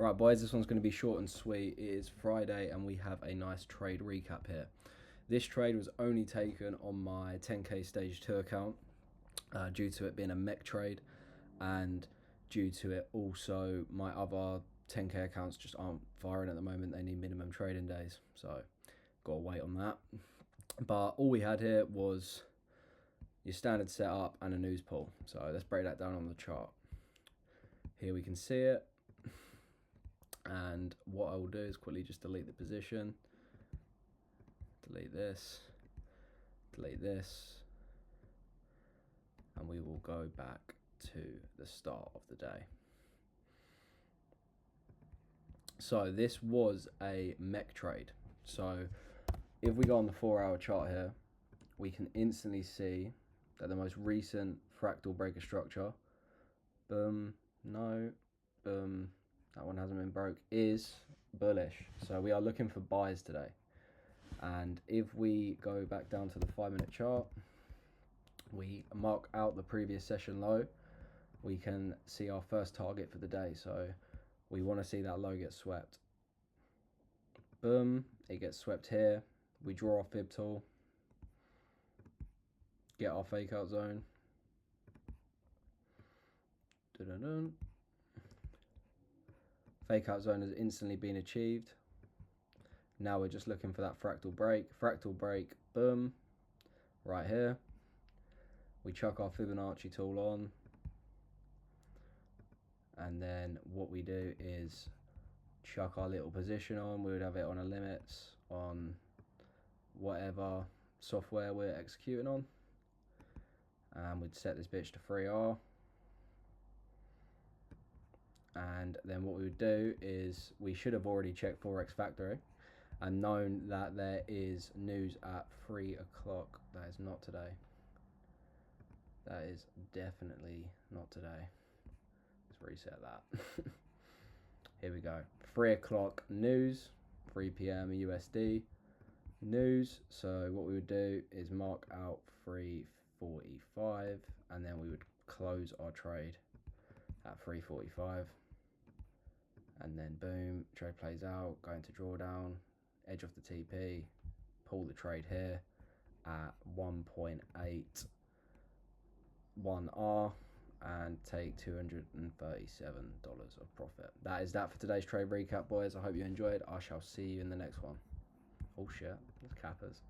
Alright boys, this one's going to be short and sweet. It is Friday and we have a nice trade recap here. This trade was only taken on my 10k stage 2 account due to it being a mech trade, and due to it also my other 10k accounts just aren't firing at the moment. They need minimum trading days, so gotta wait on that. But all we had here was your standard setup and a news pool. So let's break that down on the chart. Here we can see it. And what I will do is quickly just delete the position, delete this, and we will go back to the start of the day. So this was a mech trade. So if we go on the 4-hour chart here, we can instantly see that the most recent fractal breaker structure, boom, no, boom, that one hasn't been broke, is bullish. So we are looking for buys today. And if we go back down to the 5-minute chart, we mark out the previous session low, we can see our first target for the day. So we want to see that low get swept. Boom, it gets swept here. We draw our fib tool, get our fake out zone. Dun-dun-dun. Fake out zone has instantly been achieved. Now we're just looking for that fractal break, boom, right here. We chuck our Fibonacci tool on, and then what we do is chuck our little position on. We would have it on a limits on whatever software we're executing on, and we'd set this bitch to 3R. And then what we would do is we should have already checked Forex Factory and known that there is news at 3 o'clock. That is not today. That is definitely not today. Let's reset that. Here we go. 3 o'clock news, 3 p.m. USD news. So what we would do is mark out 3:45, and then we would close our trade at 3:45. And then boom, trade plays out, going to drawdown, edge of the TP, pull the trade here at 1.81R and take $237 of profit. That is that for today's trade recap, boys. I hope you enjoyed. I shall see you in the next one. Oh shit, there's cappers.